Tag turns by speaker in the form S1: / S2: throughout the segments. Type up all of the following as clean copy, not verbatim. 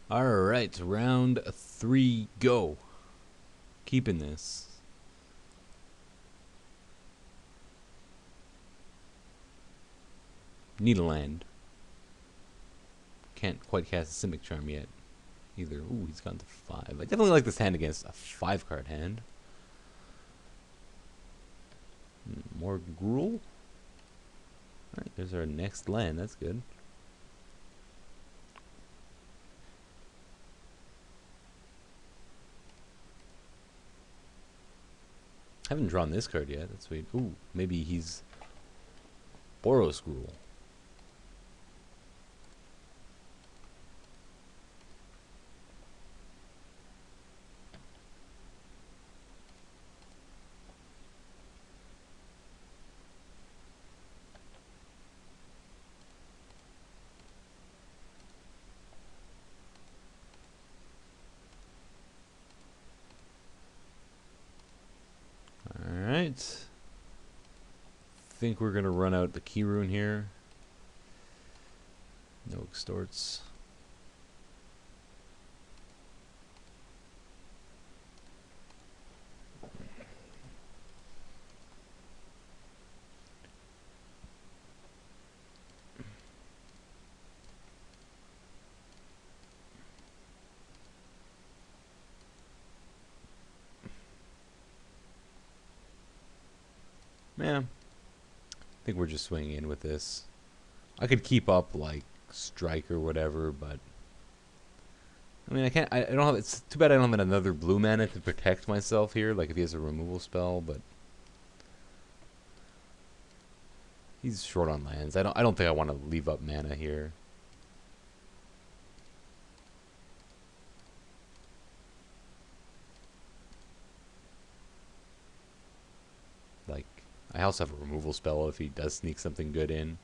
S1: Alright, round 3, go. Keeping this. Needleland. Can't quite cast a Simic Charm yet. Either. Ooh, he's gone to 5. I definitely like this hand against a 5-card hand. More Gruul. Alright, there's our next land. That's good. Haven't drawn this card yet. That's sweet. Ooh, maybe he's Boros Gruul. Alright. Think we're gonna run out the key rune here. No extorts. Yeah. I think we're just swinging in with this. I could keep up like strike or whatever, but I mean I can't. I don't have. It's too bad I don't have another blue mana to protect myself here. Like if he has a removal spell, but he's short on lands. I don't. I don't think I want to leave up mana here. Like I also have a removal spell if he does sneak something good in.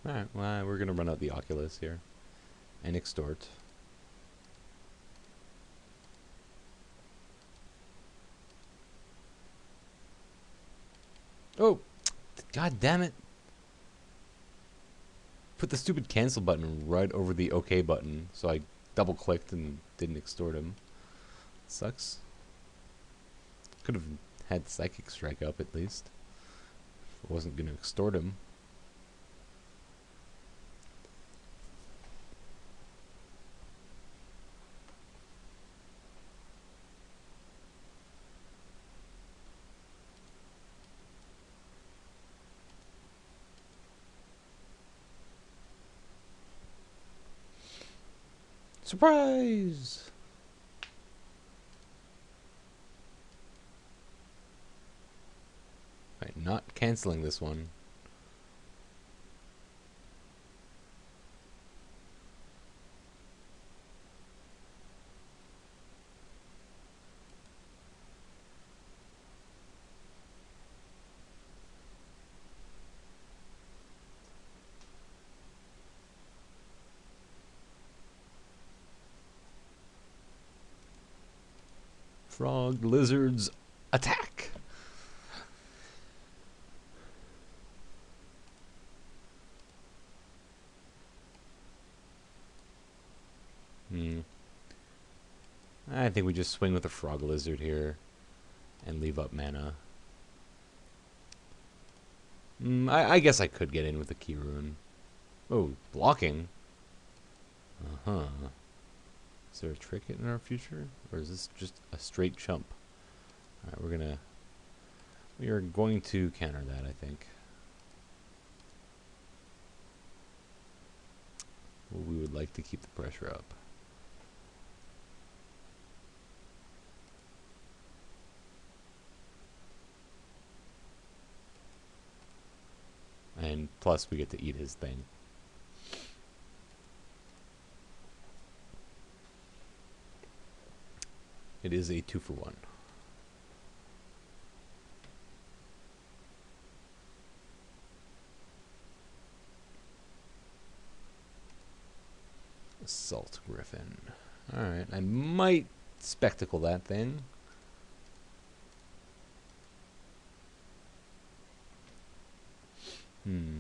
S1: Alright, well, we're gonna run out the Oculus here. And extort. Oh! God damn it! Put the stupid cancel button right over the OK button, so I double clicked and didn't extort him. Sucks. Could have had Psychic Strike up at least. I wasn't gonna extort him. Surprise! Right, not canceling this one. Frog lizards attack! I think we just swing with the frog lizard here and leave up mana. I guess I could get in with the key rune. Oh, blocking? Uh-huh. Is there a trick in our future? Or is this just a straight chump? Alright, we are going to counter that, I think. Well, we would like to keep the pressure up. And plus we get to eat his thing. It is a 2-for-1. Assault Griffin. Alright, I might spectacle that thing. Hmm.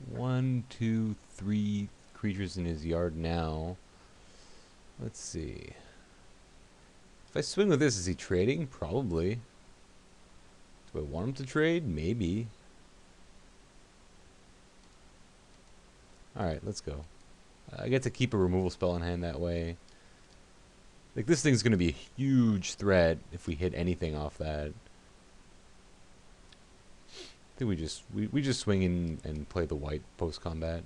S1: 1, 2, 3 creatures in his yard now. Let's see. If I swing with this, is he trading? Probably. Do I want him to trade? Maybe. Alright, let's go. I get to keep a removal spell in hand that way. Like, this thing's going to be a huge threat if we hit anything off that. I think we just swing in and play the white post-combat.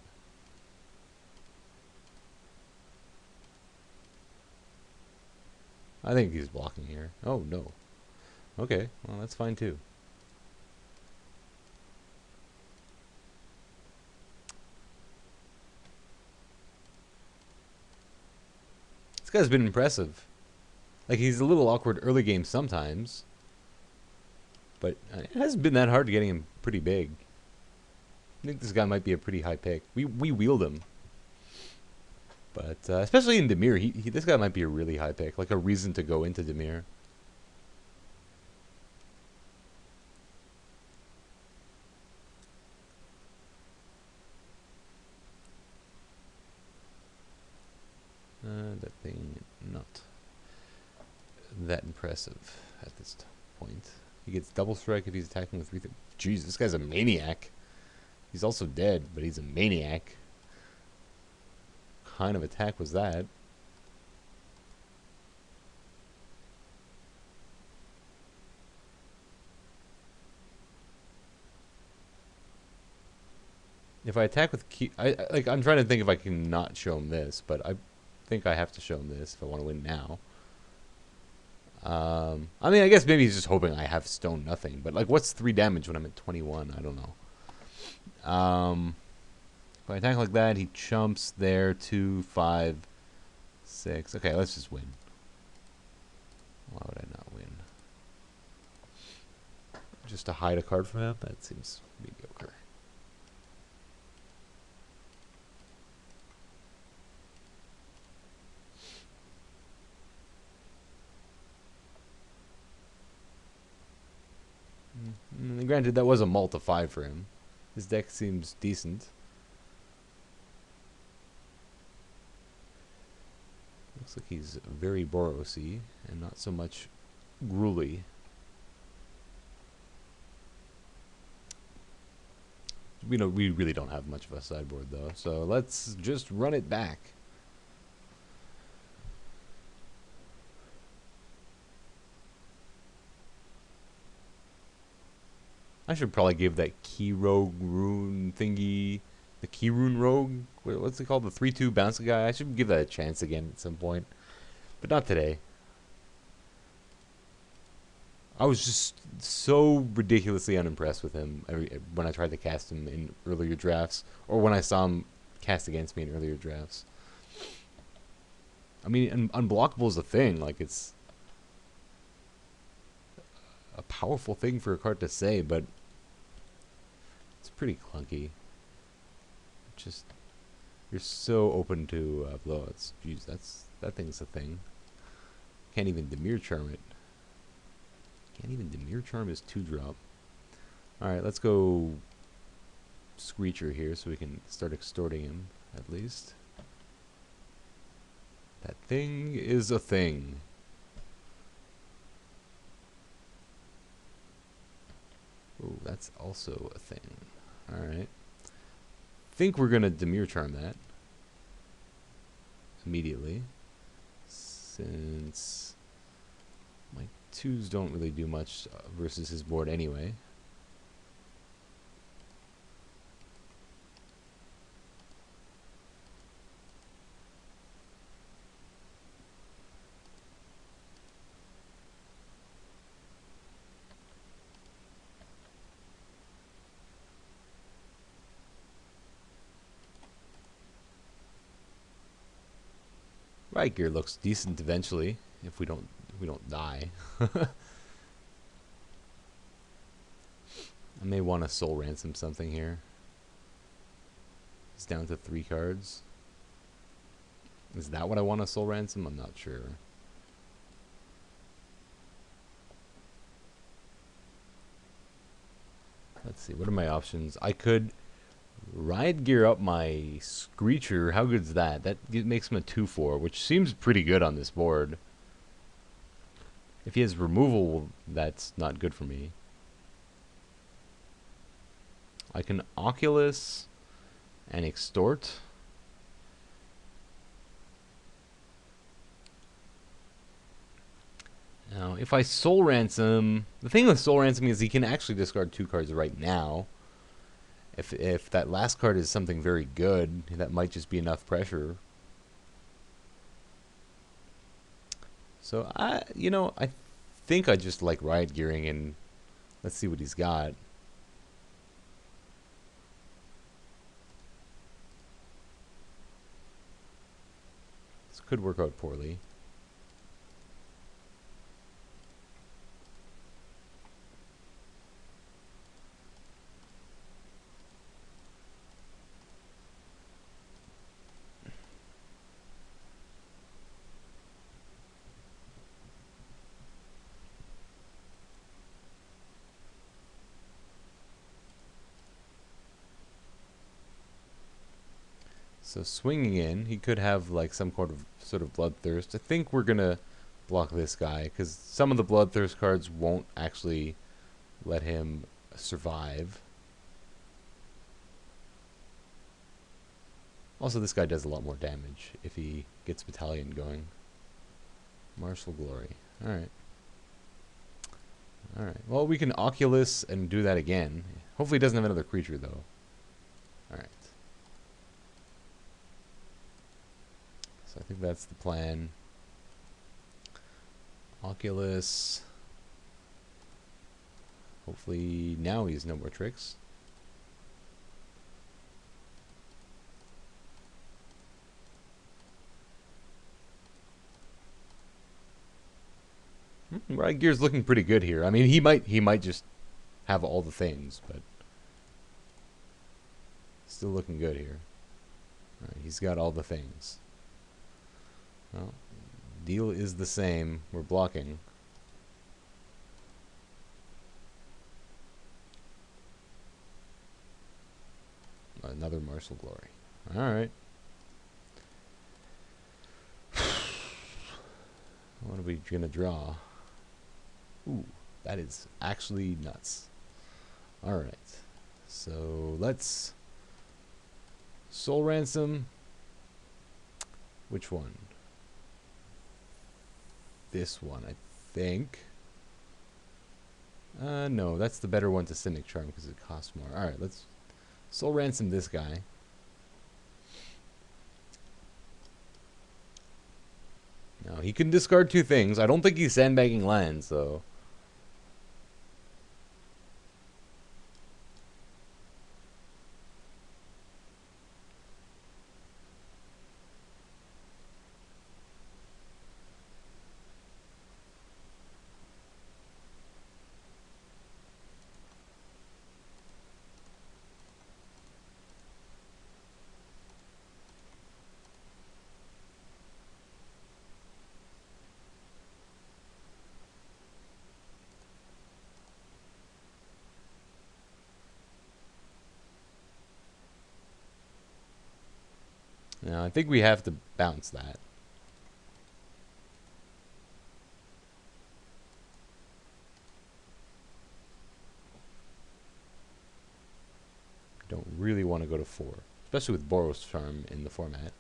S1: I think he's blocking here. Oh, no. Okay, well, that's fine, too. This guy's been impressive. Like, he's a little awkward early game sometimes. But it hasn't been that hard getting him pretty big. I think this guy might be a pretty high pick. We wheeled him. But especially in Dimir, this guy might be a really high pick. Like a reason to go into Dimir. That thing not that impressive at this point. He gets double strike if he's attacking with 3. Jeez, this guy's a maniac. He's also dead, but he's a maniac. What kind of attack was that? If I attack with key, I'm trying to think if I can not show him this, but I think I have to show him this if I want to win now. I mean, I guess maybe he's just hoping I have stone nothing. But, like, what's 3 damage when I'm at 21? I don't know. If I attack like that, he chumps there. 2, 5, 6. Okay, let's just win. Why would I not win? Just to hide a card from him? That seems mediocre. Granted, that was a multi 5 for him. His deck seems decent. Looks like he's very Boros-y and not so much Gruely. We really don't have much of a sideboard though, so let's just run it back. I should probably give that Key Rogue Rune thingy, the Key Rune Rogue, what's it called, the 3/2 bouncer guy. I should give that a chance again at some point, but not today. I was just so ridiculously unimpressed with him when I tried to cast him in earlier drafts, or when I saw him cast against me in earlier drafts. I mean, unblockable is a thing. Like, it's a powerful thing for a card to say, but it's pretty clunky. Just, you're so open to blowouts. Jeez, that thing's a thing. Can't even Dimir Charm it. Can't even Dimir Charm his 2-drop. Alright, let's go Screecher here so we can start extorting him, at least. That thing is a thing. Ooh, that's also a thing. Alright. Think we're gonna Dimir Charm that. Immediately. Since my 2s don't really do much versus his board anyway. Right gear looks decent eventually if we don't die. I may want to soul ransom something here. He's down to 3 cards. Is that what I want to Soul Ransom? I'm not sure. Let's see. What are my options? I could Riot Gear up my Screecher. How good's that? That makes him a 2/4, which seems pretty good on this board. If he has removal, that's not good for me. I can Oculus and Extort. Now, if I Soul Ransom, the thing with Soul Ransom is he can actually discard 2 cards right now. If that last card is something very good, that might just be enough pressure. So I think I just like Riot Gearing, and let's see what he's got. This could work out poorly. So swinging in, he could have like some sort of Bloodthirst. I think we're gonna block this guy because some of the Bloodthirst cards won't actually let him survive. Also, this guy does a lot more damage if he gets Battalion going. Martial Glory. Alright. Alright. Well, we can Oculus and do that again. Hopefully he doesn't have another creature, though. Alright. So I think that's the plan. Oculus. Hopefully now he has no more tricks. Riot Gear's looking pretty good here. I mean, he might just have all the things, but still looking good here. All right, he's got all the things. Well, deal is the same. We're blocking. Another Martial Glory. All right. What are we gonna draw? Ooh, that is actually nuts. Alright. So let's Soul Ransom. Which one? This one, I think. No, that's the better one to Cynic Charm because it costs more. Alright, let's Soul Ransom this guy. Now, he can discard 2 things. I don't think he's sandbagging lands, though. Now, I think we have to bounce that. Don't really want to go to 4, especially with Boros Charm in the format.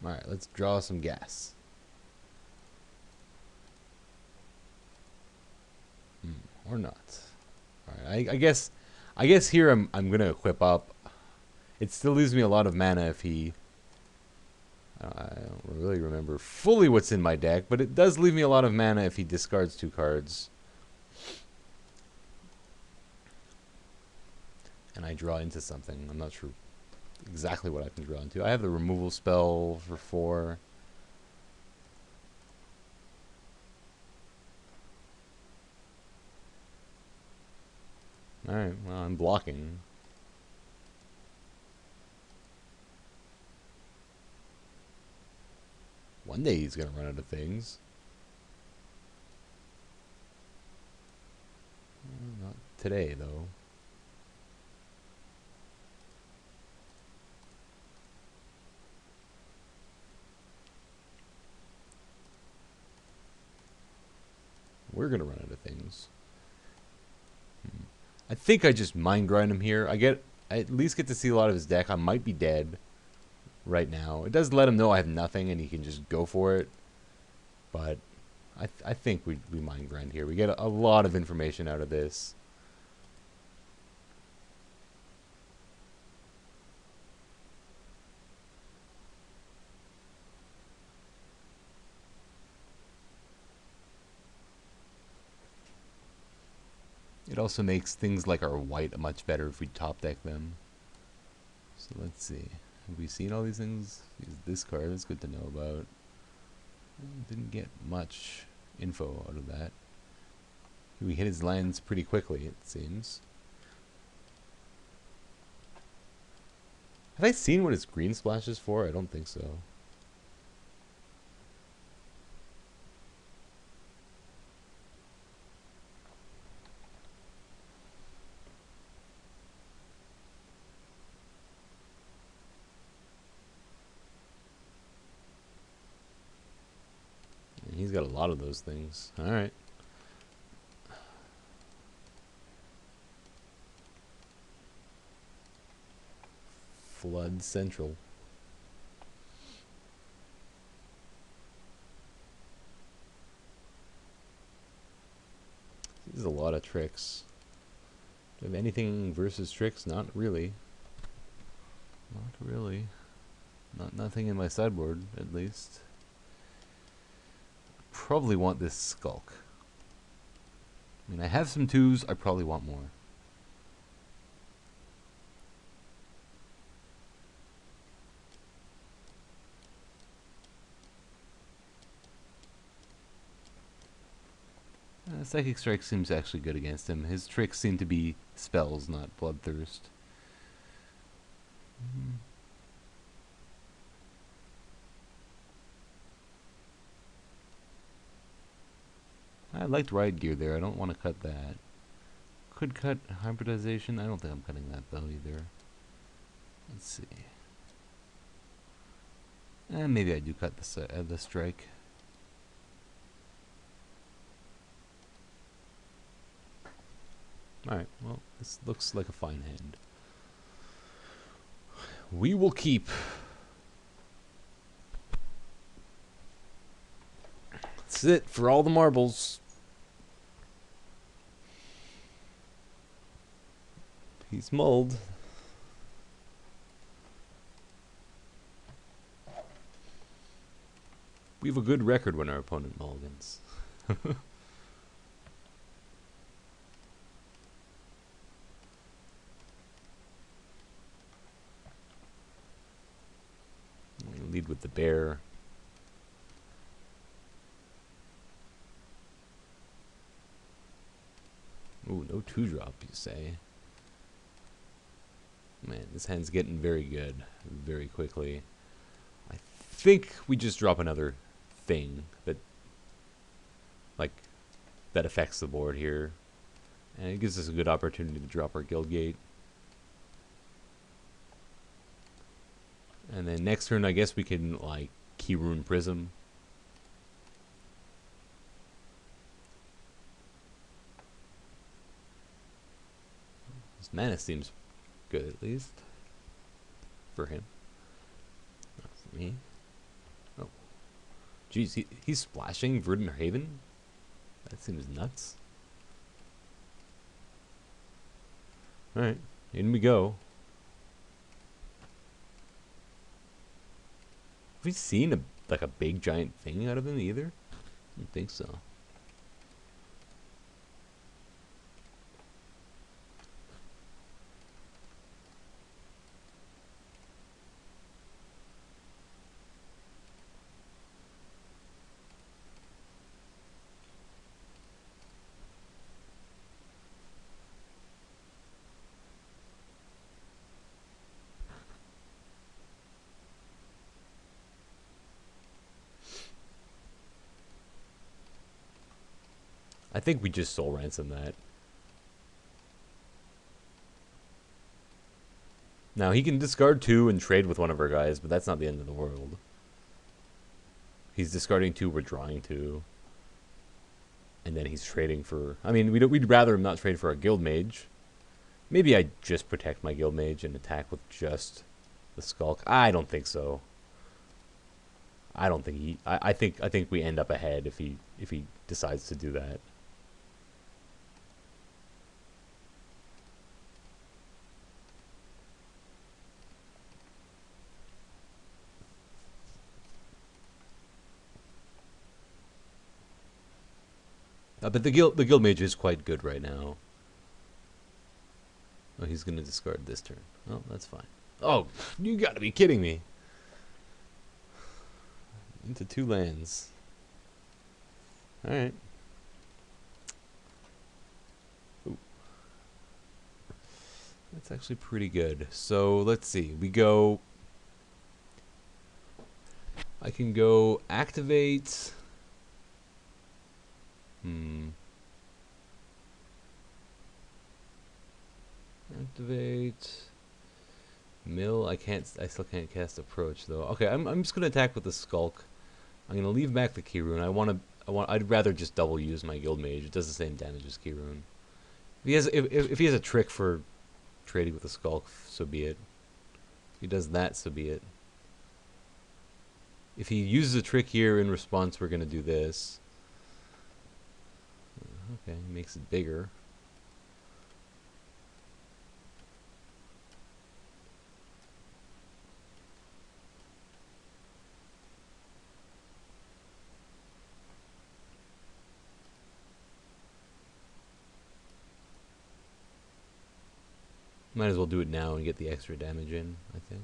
S1: Alright, let's draw some gas. Or not. Alright, I guess here I'm gonna equip up. It still leaves me a lot of mana if he I don't really remember fully what's in my deck, but it does leave me a lot of mana if he discards 2 cards. And I draw into something. I'm not sure exactly what I can draw into. I have the removal spell for 4. Alright, well, I'm blocking. One day he's gonna run out of things. Not today, though. We're gonna run out of things. I think I just mind grind him here. I at least get to see a lot of his deck. I might be dead right now. It does let him know I have nothing and he can just go for it. But I think we mind grind here. We get a lot of information out of this. It also makes things like our white much better if we top deck them. So let's see. Have we seen all these things? This card is good to know about. Didn't get much info out of that. We hit his lands pretty quickly, it seems. Have I seen what his green splash is for? I don't think so. And he's got a lot of those things. Alright. Flood Central. This is a lot of tricks. Do I have anything versus tricks? Not really. Not really. Nothing in my sideboard, at least. Probably want this Skulk. I mean, I have some twos. I probably want more. Psychic Strike seems actually good against him. His tricks seem to be spells, not Bloodthirst. I liked Riot Gear there. I don't want to cut that. Could cut Hybridization. I don't think I'm cutting that, though, either. Let's see. Maybe I do cut the Strike. Alright, well, this looks like a fine hand. We will keep. That's it for all the marbles. He's mulled. We have a good record when our opponent mulligans. Lead with the bear. Ooh, no 2-drop, you say? Man, this hand's getting very good very quickly. I think we just drop another thing that, like, that affects the board here. And it gives us a good opportunity to drop our Guildgate. And then next turn, I guess we can, like, Keyrune Prism. His mana seems good, at least. For him. Not for me. Oh. Jeez, he's splashing Verdant Haven? That seems nuts. Alright, in we go. Have we seen a big giant thing out of him either? I don't think so. I think we just soul ransom that. Now, he can discard 2 and trade with one of our guys, but that's not the end of the world. He's discarding 2, we're drawing 2. And then he's trading for... I mean, we'd rather him not trade for a guild mage. Maybe I just protect my guild mage and attack with just the skulk. I don't think so. I don't think he... I think we end up ahead if he decides to do that. But the guild mage is quite good right now. Oh, he's gonna discard this turn. Oh, that's fine. Oh, you gotta be kidding me. Into 2 lands. Alright. That's actually pretty good. So, let's see. We go... I can go activate... Activate... Mill. I still can't cast Approach, though. Okay, I'm just gonna attack with the Skulk. I'm gonna leave back the Key Rune. I'd rather just double use my Guild Mage. It does the same damage as Key Rune. If he has a trick for trading with the Skulk, so be it. If he does that, so be it. If he uses a trick here in response, we're gonna do this. Okay, makes it bigger. Might as well do it now and get the extra damage in, I think.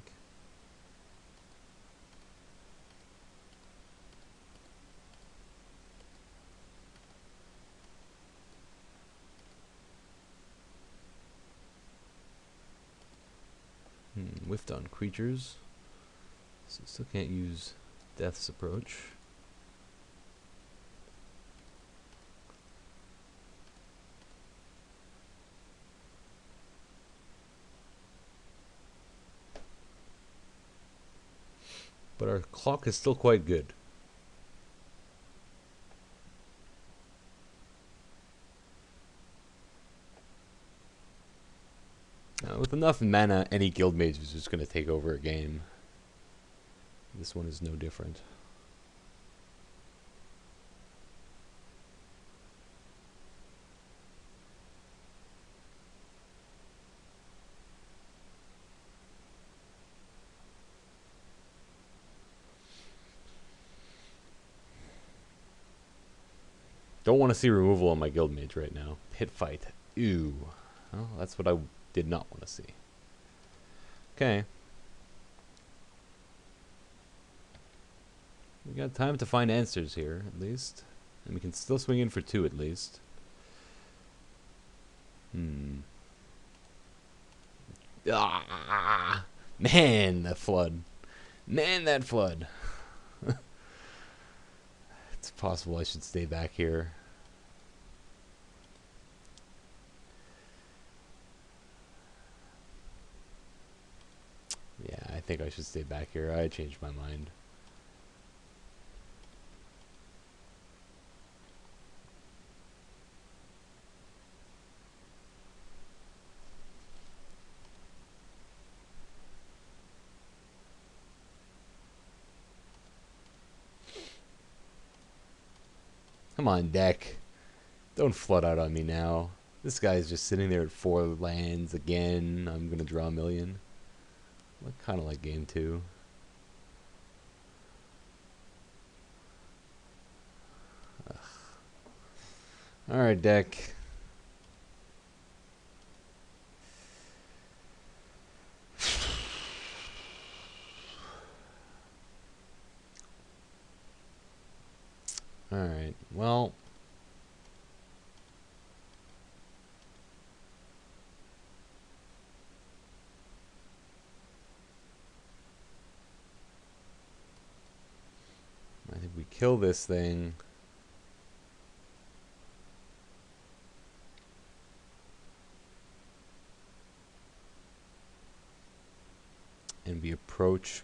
S1: Whiffed on creatures. So still can't use Death's Approach. But our clock is still quite good. With enough mana, any guild mage is just going to take over a game. This one is no different. Don't want to see removal on my guild mage right now. Pit fight. Ew. Well, that's what I did not want to see. Okay. We got time to find answers here, at least. And we can still swing in for 2, at least. Ah! Man, that flood. Man, that flood. It's possible I should stay back here. Yeah, I think I should stay back here. I changed my mind. Come on, deck. Don't flood out on me now. This guy's just sitting there at 4 lands again. I'm going to draw a million. Kind of like game 2. Alright, deck. Alright, well... I think we kill this thing. and we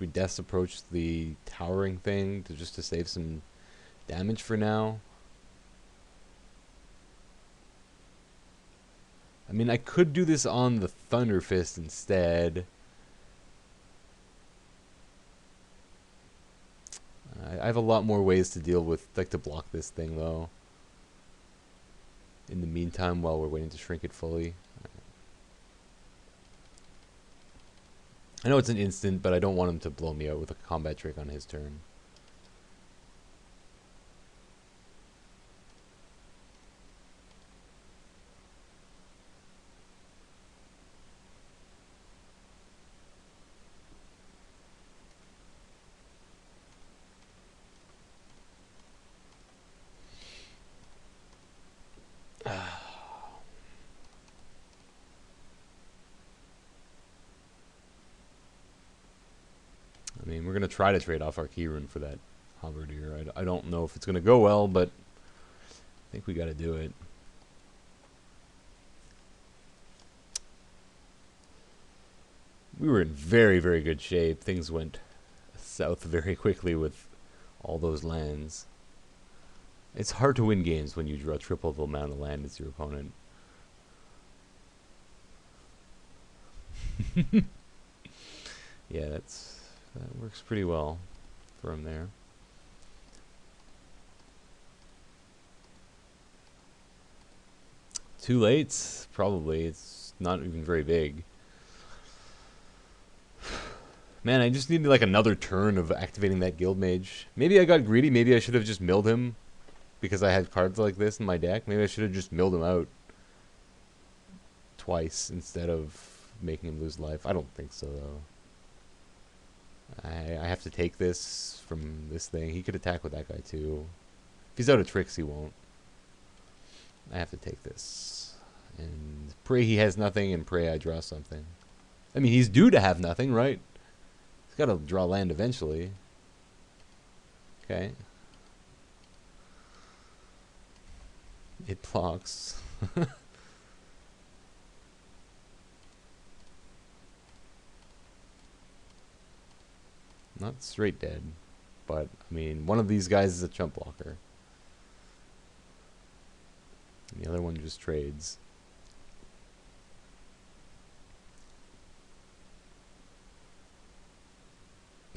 S1: death approach the towering thing to save some damage for now. I mean, I could do this on the Thunder Fist instead. I have a lot more ways to deal with, like, to block this thing, though. In the meantime, while we're waiting to shrink it fully. I know it's an instant, but I don't want him to blow me out with a combat trick on his turn. I mean, we're going to try to trade off our key rune for that halberdier. I don't know if it's going to go well, but I think we got to do it. We were in very, very good shape. Things went south very quickly with all those lands. It's hard to win games when you draw triple the amount of land as your opponent. Yeah, that works pretty well for him there. Too late? Probably. It's not even very big. Man, I just needed like another turn of activating that guild mage. Maybe I got greedy. Maybe I should have just milled him because I had cards like this in my deck. Maybe I should have just milled him out twice instead of making him lose life. I don't think so, though. I have to take this from this thing. He could attack with that guy, too. If he's out of tricks, he won't. I have to take this. And pray he has nothing, and pray I draw something. I mean, he's due to have nothing, right? He's got to draw land eventually. Okay. It blocks. Not straight dead, but, I mean, one of these guys is a chump blocker. And the other one just trades.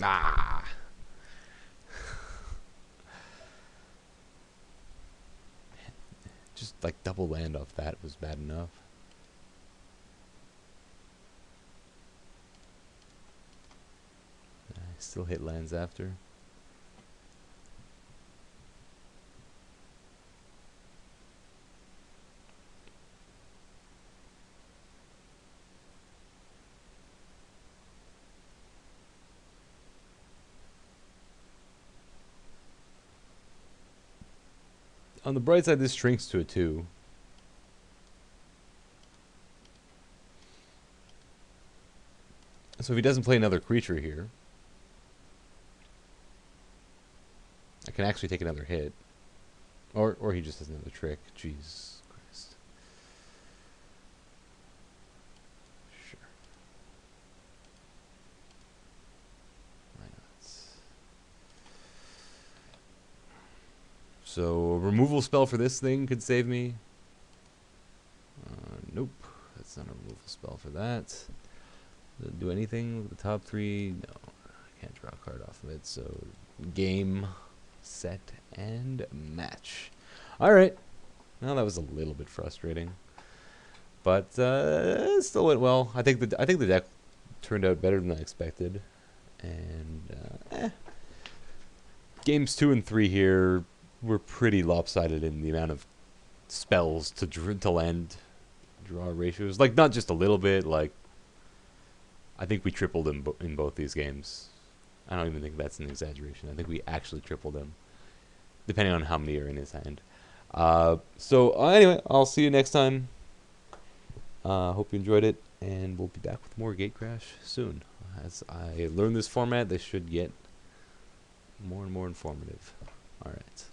S1: Ah! Just, like, double land off that was bad enough. Still hit lands after. On the bright side, this shrinks to a 2. So if he doesn't play another creature here, I can actually take another hit. Or he just has another trick. Jesus Christ. Sure. Why not? So a removal spell for this thing could save me. Nope. That's not a removal spell for that. Does it do anything with the top 3? No. I can't draw a card off of it. So game, set, and match. Alright. Well, that was a little bit frustrating. But it still went well. I think the deck turned out better than I expected. And games 2 and 3 here were pretty lopsided in the amount of spells to land draw ratios. Like, not just a little bit, like, I think we tripled him in both these games. I don't even think that's an exaggeration. I think we actually tripled him, depending on how many are in his hand. So anyway, I'll see you next time. Hope you enjoyed it, and we'll be back with more Gatecrash soon. As I learn this format, they should get more and more informative. All right.